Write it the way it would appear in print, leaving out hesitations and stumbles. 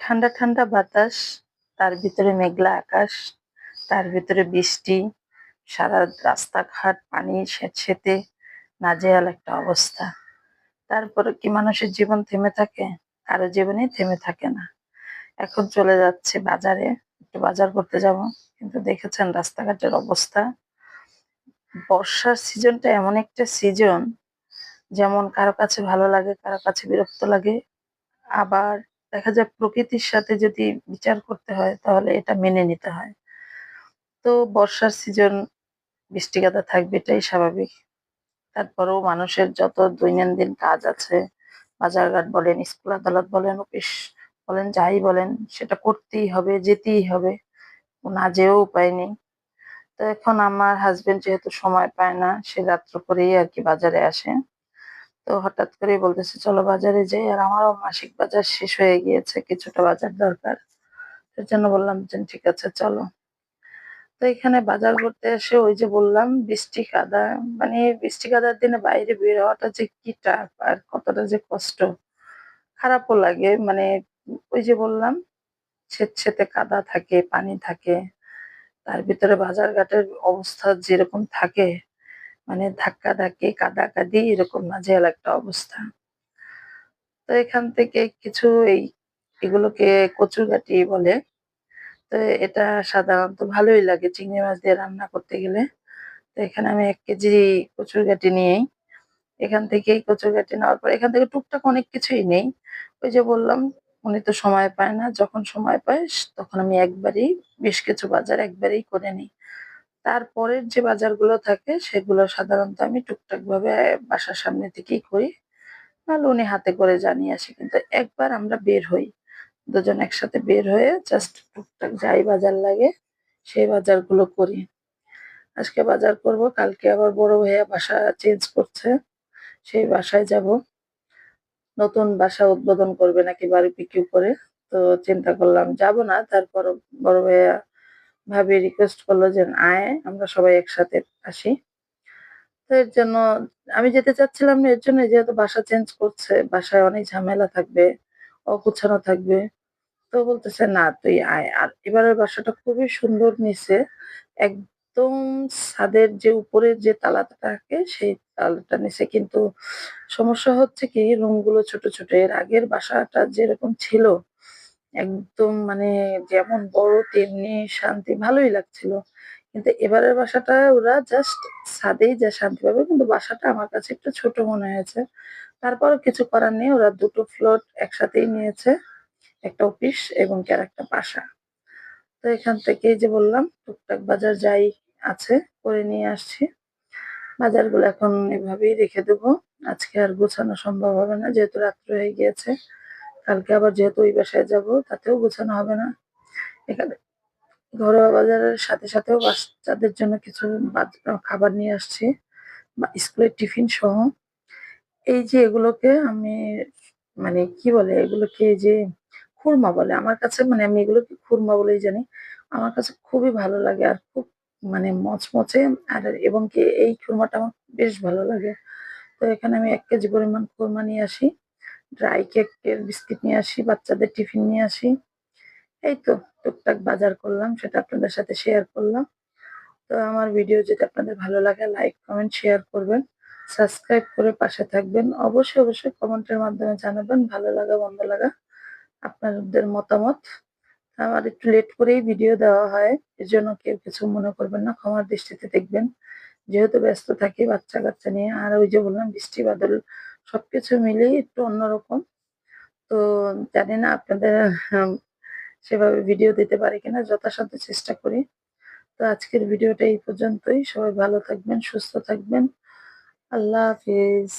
ঠান্ডা ঠান্ডা বাতাস, তার ভিতরে মেঘলা আকাশ, তার ভিতরে বৃষ্টি, সারা রাস্তাঘাট পানি সেতসেতে নাজেহাল একটা অবস্থা। তারপরে কি মানুষের জীবন থেমে থাকে? কারো জীবনেই থেমে থাকে না। এখন চলে যাচ্ছি বাজারে, একটু বাজার করতে যাব। কিন্তু দেখেছেন রাস্তাঘাটের অবস্থা। বর্ষার সিজনটা এমন একটা সিজন, যেমন কারো কাছে ভালো লাগে, কারো কাছে বিরক্ত লাগে। আবার দেখা যায় প্রকৃতির সাথে যদি বিচার করতে হয় তাহলে এটা মেনে নিতে হয়। তো বর্ষার সিজন, বৃষ্টি কাদা থাকবে, এটাই স্বাভাবিক। তারপরেও মানুষের যত দৈনন্দিন কাজ আছে, বাজারঘাট বলেন, স্কুল আদালত বলেন, অফিস বলেন, যাই বলেন, সেটা করতেই হবে, যেতেই হবে। না যেয়েও উপায় নেই। তো এখন আমার হাসবেন্ড যেহেতু সময় পায় না, সে রাত্র করেই আরকি বাজারে আসে। তো হঠাৎ করেই বলতেছে চলো বাজারে যাই। আর আমারও মাসিক বাজার শেষ হয়ে গিয়েছে, কিছুটা বাজার দরকার। এর জন্য বললাম যে ঠিক আছে চলো। তো এখানে বাজার করতে এসে ওই যে বললাম বৃষ্টি কাদা, মানে বৃষ্টি কাদার দিনে বাইরে বের হওয়াটা যে কি টাফ আর কতটা যে কষ্ট, খারাপও লাগে। মানে ওই যে বললাম সেতসেতে কাদা থাকে, পানি থাকে, তার ভিতরে বাজারঘাটের অবস্থা যেরকম থাকে, মানে ধাক্কাধাক্কি, কাদাকাদি, এরকম নাজেহাল একটা অবস্থা। তো এখান থেকে কিছু এগুলোকে কচুরগাঠি বলে। তো এটা সাধারণত ভালোই লাগে চিংড়ি মাছ দিয়ে রান্না করতে গেলে। তো এখানে আমি ১ কেজি কচুরগাঠি নিয়েই এখান থেকেই কচুরগাঠি নেওয়ার পর এখান থেকে টুকটাক অনেক কিছুই নেই। ওই যে বললাম, উনি তো সময় পায় না। যখন সময় পায় তখন আমি একবারেই বেশ কিছু বাজার একবারেই করে নিই। তারপরের যে বাজারগুলো থাকে সেগুলো সাধারণত আমি টুকটাকভাবে বাসার সামনে থেকেই করি। নাহলে উনি হাতে করে জানিয়ে আসে। কিন্তু একবার আমরা বের হই। দুজন একসাথে বের হয়ে জাস্ট টুকটাক যাই বাজার লাগে সেই বাজারগুলো করি। আজকে বাজার করব, কালকে আবার বড় ভাইয়া বাসা চেঞ্জ করছে। সেই বাসায় যাব। নতুন বাসা উদ্বোধন করবে নাকি বারবিকিউ করে। তো চিন্তা করলাম যাব না। তারপরও বড় ভাইয়া ভাবি রিকোয়েস্ট করলো যে, "আয়, আমরা সবাই একসাথে আসি।" তো এর জন্য আমি যেতে চাচ্ছিলাম না, এর জন্য যেহেতু বাসা চেঞ্জ করছে, বাসায় অনেক ঝামেলা থাকবে, অগুছানো থাকবে। তো বলতেছে, "না, তুই আয়।" আর এবারের বাসাটা খুবই সুন্দর নিছে। একদম ছাদের যে উপরের যে তালাটা থাকে, সেই তালাটা নিছে। কিন্তু সমস্যা হচ্ছে কি, রুমগুলো ছোট, ছোট। এর আগের বাসাটা যেরকম ছিল, একদম মানে যেমন বড় তেমনি শান্তি, ভালোই লাগছিল। কিন্তু এবারের বাসাটা ওরা জাস্ট ছাদেই যা শান্তি পাবে, কিন্তু বাসাটা আমার কাছে একটু ছোট মনে হয়েছে। তারপরও কিছু করার নেই, ওরা ২ টো ফ্লোর একসাথেই নিয়েছে। একটা অফিস এবং কি আরেকটা বাসা। তো এখান থেকে এই যে বললাম টুকটাক বাজার যাই আছে করে নিয়ে আসছি। বাজারগুলো এখন এভাবেই রেখে দেবো। আজকে আর গোছানো সম্ভব হবে না যেহেতু রাত্র হয়ে গিয়েছে। কালকে আবার যেহেতু ওই বাসায় যাবো, তাতেও গোছানো হবে না। এখানে ঘরোয়া বাজারের সাথে সাথেও বাচ্চাদের জন্য কিছু খাবার নিয়ে আসছি, বা স্কুলের টিফিন সহ। এই যে এগুলোকে আমি, মানে কি বলে এগুলোকে, এই যে খুরমা বলে আমার কাছে, মানে আমি এগুলোকে খুরমা বলেই জানি। আমার কাছে খুবই ভালো লাগে আর খুব মানে মচমচে, আর এবং কি এই খুরমাটা আমার বেশ ভালো লাগে। তো এখানে আমি ১ কেজি পরিমাণ খুরমা নিয়ে আসি, ড্রাই কেকের বিস্কিট নিয়ে আসি, বাচ্চাদের টিফিন নিয়ে আসি। এই তো টুকটাক বাজার করলাম, সেটা আপনাদের সাথে শেয়ার করলাম। তো আমার ভিডিও যদি আপনাদের ভালো লাগে লাইক, কমেন্ট, শেয়ার করবেন। সাবস্ক্রাইব করে পাশে থাকবেন। অবশ্যই, অবশ্যই কমেন্টের মাধ্যমে জানাবেন ভালো লাগা, মন্দ লাগা, আপনাদের মতামত। আমার একটু লেট করেই ভিডিও দেওয়া হয়। এজন্য কেউ কিছু মনে করবেন না, ক্ষমার দৃষ্টিতে দেখবেন। যেহেতু ব্যস্ত থাকি বাচ্চা-কাচ্চা নিয়ে। আর ওই যে বললাম বৃষ্টি বাদল সবকিছু মিলিয়ে একটু অন্যরকম। তো জানি না আপনাদের সেভাবে ভিডিও দিতে পারি কিনা, যথাসাধ্য চেষ্টা করি। তো আজকের ভিডিওটা এই পর্যন্তই। সবাই ভালো থাকবেন, সুস্থ থাকবেন। আল্লাহ হাফিজ।